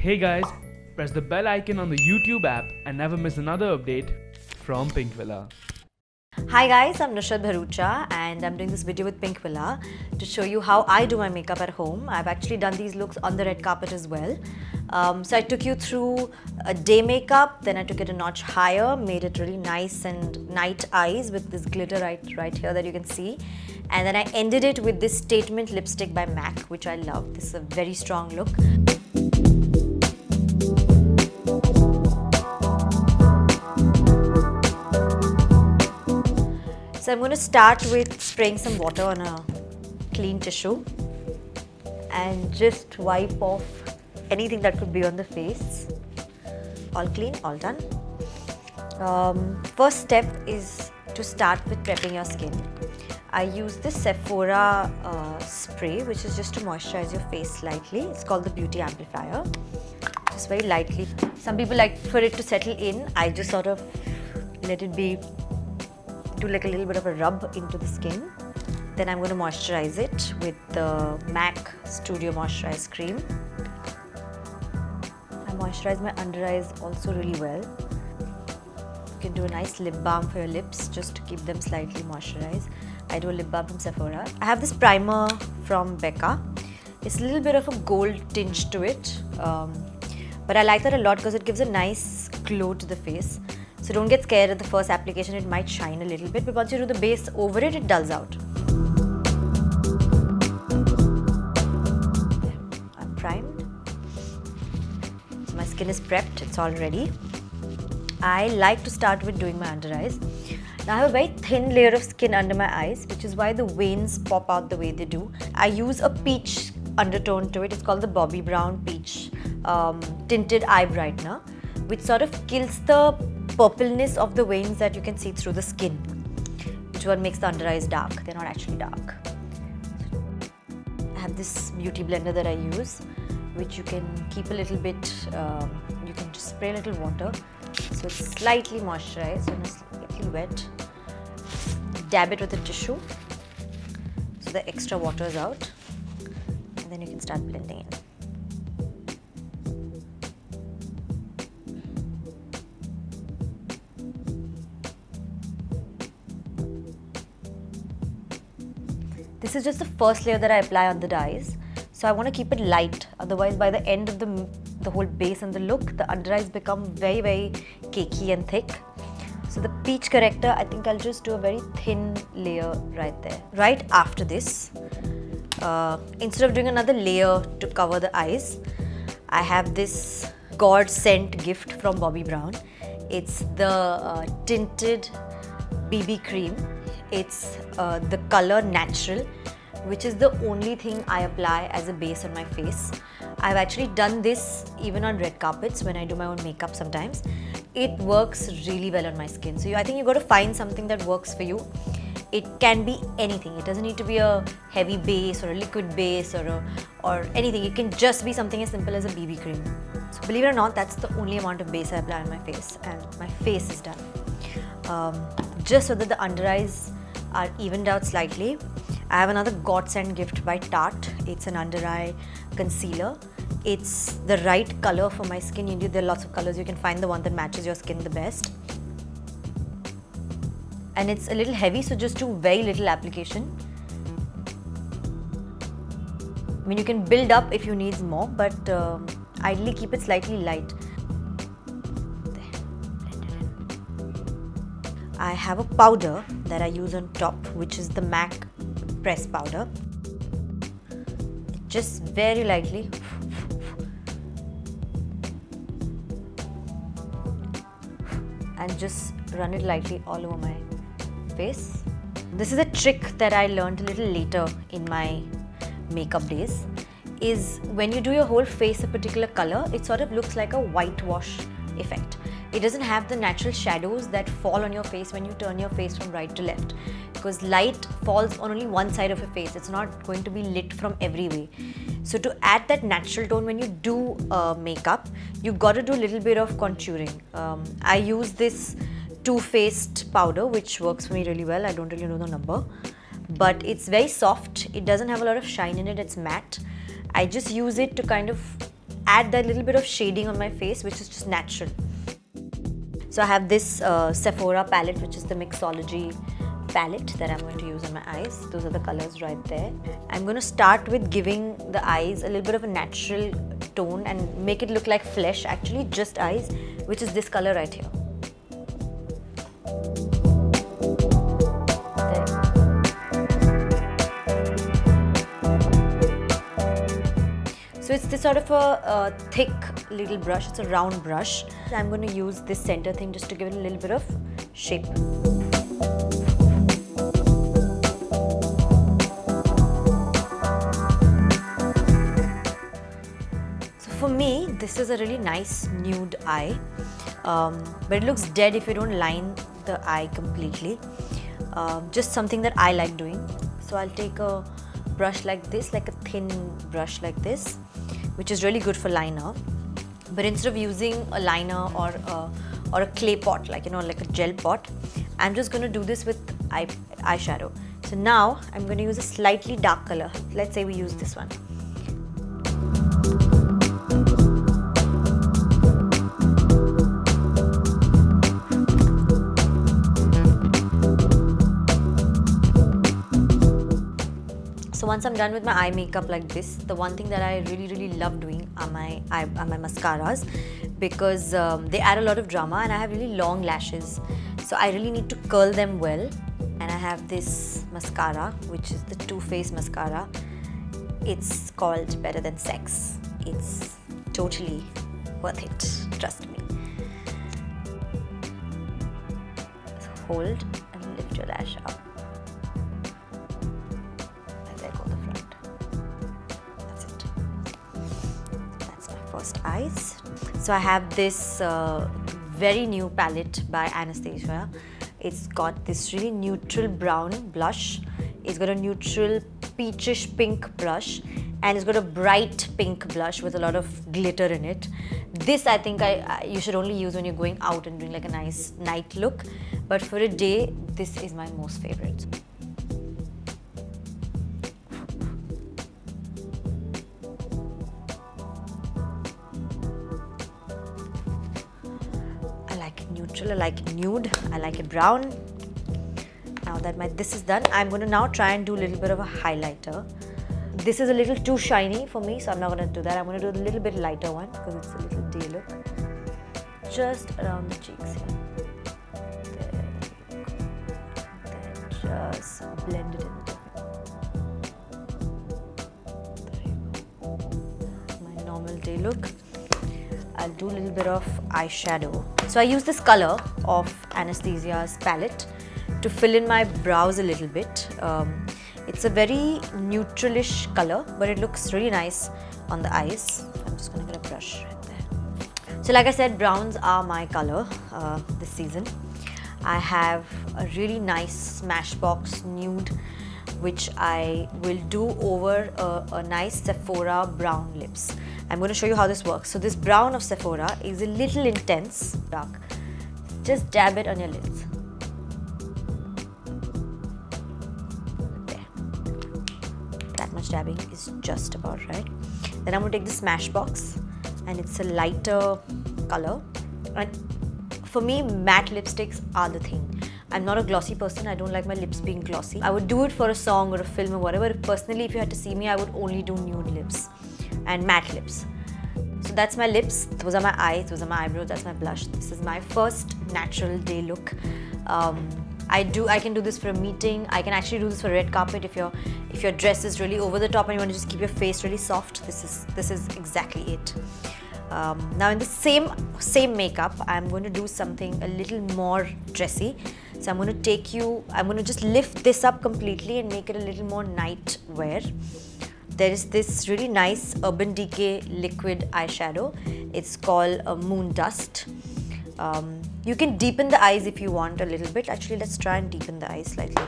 Hey guys, press the bell icon on the YouTube app and never miss another update from Pink Villa. Hi guys, I'm Nushat Bharucha and I'm doing this video with Pink Villa to show you how I do my makeup at home. I've actually done these looks on the red carpet as well. So I took you through a day makeup, then I took it a notch higher, made it really nice and night eyes with this glitter right here that you can see. And then I ended it with this Statement lipstick by MAC, which I love. This is a very strong look. So I'm going to start with spraying some water on a clean tissue and just wipe off anything that could be on the face. All clean, all done. First step is to start with prepping your skin. I use this Sephora spray, which is just to moisturize your face slightly. It's called the Beauty Amplifier. Just very lightly. Some people like for it to settle in. I just sort of let it be, do like a little bit of a rub into the skin. Then I'm going to moisturize it with the MAC Studio Moisturize Cream. I moisturize my under eyes also really well. You can do a nice lip balm for your lips just to keep them slightly moisturized. I do a lip balm from Sephora. I have this primer from Becca. It's a little bit of a gold tinge to it, but I like that a lot because it gives a nice glow to the face. So don't get scared at the first application, it might shine a little bit, but once you do the base over it, it dulls out. I'm primed. So my skin is prepped, it's all ready. I like to start with doing my under eyes. Now I have a very thin layer of skin under my eyes, which is why the veins pop out the way they do. I use a peach undertone to it. It's called the Bobbi Brown Peach Tinted Eye Brightener, which sort of kills the purpleness of the veins that you can see through the skin, which one makes the under eyes dark. They're not actually dark. I have this beauty blender that I use, which you can keep a little bit, you can just spray a little water so it's slightly moisturized and slightly wet. Dab it with a tissue so the extra water is out, and then you can start blending in. This is just the first layer that I apply on the eyes. So I want to keep it light, otherwise by the end of the whole base and the look, the under eyes become very, very cakey and thick. So the peach corrector, I think I'll just do a very thin layer right there. Right after this, instead of doing another layer to cover the eyes, I have this God Sent gift from Bobbi Brown. It's the tinted BB cream. It's the color Natural, which is the only thing I apply as a base on my face. I've actually done this even on red carpets when I do my own makeup sometimes. It works really well on my skin. So I think you've got to find something that works for you. It can be anything. It doesn't need to be a heavy base or a liquid base or anything. It can just be something as simple as a BB cream. So believe it or not, that's the only amount of base I apply on my face, and my face is done. Just so that the under eyes are evened out slightly, I have another God Sent gift by Tarte. It's an under eye concealer. It's the right color for my skin. There are lots of colors. You can find the one that matches your skin the best. And it's a little heavy, so just do very little application. I mean, you can build up if you need more, but ideally keep it slightly light. I have a powder that I use on top, which is the MAC Press Powder. Just very lightly. And just run it lightly all over my face. This is a trick that I learned a little later in my makeup days. Is when you do your whole face a particular color, it sort of looks like a whitewash effect. It doesn't have the natural shadows that fall on your face when you turn your face from right to left, because light falls on only one side of your face. It's not going to be lit from every way. So to add that natural tone when you do makeup, you've got to do a little bit of contouring. I use this Too Faced powder, which works for me really well. I don't really know the number, but it's very soft. It doesn't have a lot of shine in it. It's matte. I just use it to kind of add that little bit of shading on my face, which is just natural. So I have this Sephora palette, which is the Mixology palette that I'm going to use on my eyes. Those are the colors right there. I'm going to start with giving the eyes a little bit of a natural tone and make it look like flesh, actually just eyes, which is this color right here. So it's this sort of a thick little brush, it's a round brush. I'm going to use this center thing just to give it a little bit of shape. So for me, this is a really nice nude eye, but it looks dead if you don't line the eye completely. Just something that I like doing. So I'll take a brush like this, like a thin brush like this, which is really good for liner. But instead of using a liner or a clay pot, like like a gel pot, I'm just going to do this with eyeshadow. So now I'm going to use a slightly dark color. Let's say we use this one. So once I'm done with my eye makeup like this, the one thing that I really love doing are my mascaras, because they add a lot of drama, and I have really long lashes. So I really need to curl them well. And I have this mascara, which is the Too Faced mascara. It's called Better Than Sex. It's totally worth it, trust me. So hold and lift your lash up. Eyes. So I have this very new palette by Anastasia. It's got this really neutral brown blush. It's got a neutral peachish pink blush, and it's got a bright pink blush with a lot of glitter in it. This I think you should only use when you're going out and doing like a nice night look. But for a day, this is my most favorite. I like it nude, I like it brown. Now that this is done, I'm going to now try and do a little bit of a highlighter. This is a little too shiny for me, so I'm not going to do that. I'm going to do a little bit lighter one because it's a little day look. Just around the cheeks here. There you go. Then just blend it in. There you go. My normal day look. I'll do a little bit of eyeshadow. So I use this color of Anastasia's palette to fill in my brows a little bit. It's a very neutralish color, but it looks really nice on the eyes. I'm just going to get a brush right there. So like I said, browns are my color this season. I have a really nice Smashbox nude, which I will do over a nice Sephora brown lips. I'm going to show you how this works. So this brown of Sephora is a little intense, dark. Just dab it on your lids. There. That much dabbing is just about right. Then I'm going to take the Smashbox, and it's a lighter color. And for me, matte lipsticks are the thing. I'm not a glossy person. I don't like my lips being glossy. I would do it for a song or a film or whatever. Personally, if you had to see me, I would only do nude lips and matte lips. So that's my lips, those are my eyes, those are my eyebrows, that's my blush. This is my first natural day look. I can do this for a meeting. I can actually do this for a red carpet if your dress is really over the top and you want to just keep your face really soft. This is exactly it. Now in the same makeup, I'm going to do something a little more dressy. So I'm going to just lift this up completely and make it a little more night wear. There is this really nice Urban Decay liquid eyeshadow. It's called Moon Dust. You can deepen the eyes if you want a little bit. Actually, let's try and deepen the eyes slightly.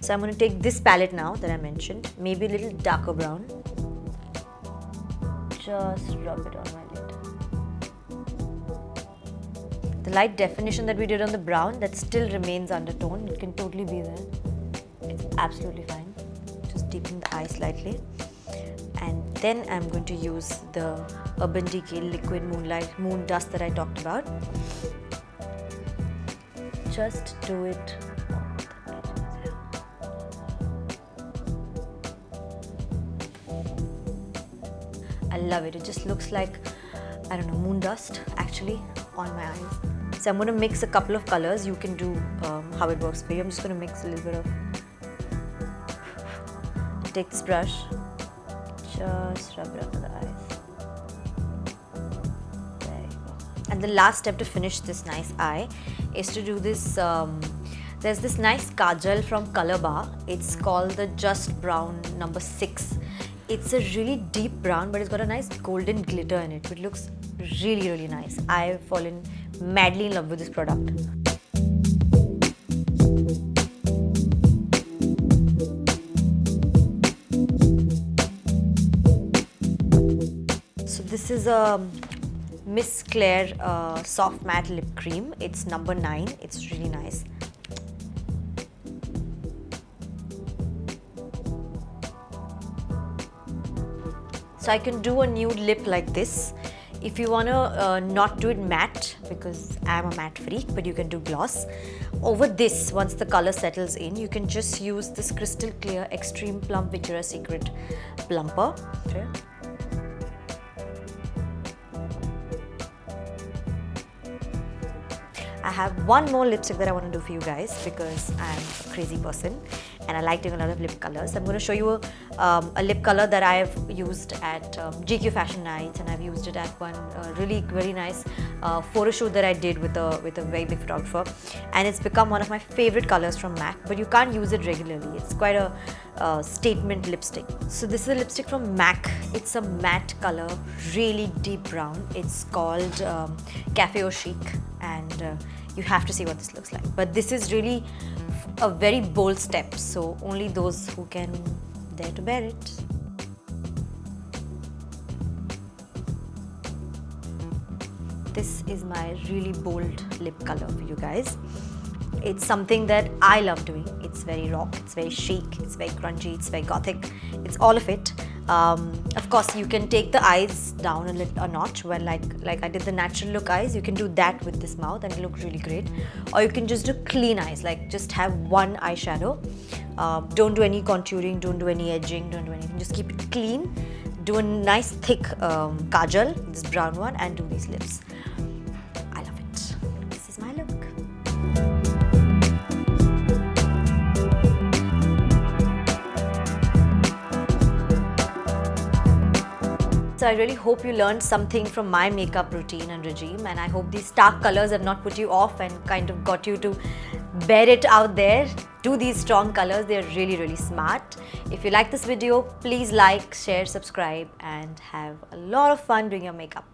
So I'm going to take this palette now that I mentioned, maybe a little darker brown. Just rub it on my lid. The light definition that we did on the brown, that still remains undertone. It can totally be there. It's absolutely fine. Just deepen the eye slightly. And Then I'm going to use the Urban Decay Liquid Moon Dust that I talked about. Just do it. I love it. It just looks like, I don't know, moon dust actually on my eyes. So I'm going to mix a couple of colors. You can do how it works for you. I'm just going to mix a little bit of. Take this brush, just rub it under the eyes. There you go. And the last step to finish this nice eye is to do this. There's this nice kajal from Color Bar. It's called the Just Brown number 6. It's a really deep brown, but it's got a nice golden glitter in it. It looks really, really nice. I've fallen madly in love with this product. So this is a Miss Claire Soft Matte Lip Cream. It's number 9. It's really nice. So I can do a nude lip like this. If you wanna not do it matte, because I'm a matte freak, but you can do gloss. Over this, once the color settles in, you can just use this Crystal Clear Extreme Plump Victoria's Secret plumper. Okay. I have one more lipstick that I want to do for you guys because I'm a crazy person and I like doing a lot of lip colors. I'm going to show you a lip color that I've used at GQ Fashion Nights, and I've used it at one really very nice photo shoot that I did with a very big photographer, and it's become one of my favorite colors from MAC, but you can't use it regularly. It's quite a statement lipstick. So this is a lipstick from MAC. It's a matte color, really deep brown. It's called Cafe Au Chic, and you have to see what this looks like. But this is really a very bold step, so only those who can dare to bear it. This is my really bold lip color for you guys. It's something that I love doing. It's very rock, it's very chic, it's very grungy, it's very gothic. It's all of it. Of course, you can take the eyes down a notch. Well, like I did the natural look eyes, you can do that with this mouth and it looks really great. Or you can just do clean eyes, like just have one eyeshadow. Don't do any contouring, don't do any edging, don't do anything. Just keep it clean. Do a nice thick kajal, this brown one, and do these lips. I love it. This is my look. So I really hope you learned something from my makeup routine and regime, and I hope these stark colors have not put you off and kind of got you to bear it out there. Do these strong colors, they're really, really smart. If you like this video, please like, share, subscribe, and have a lot of fun doing your makeup.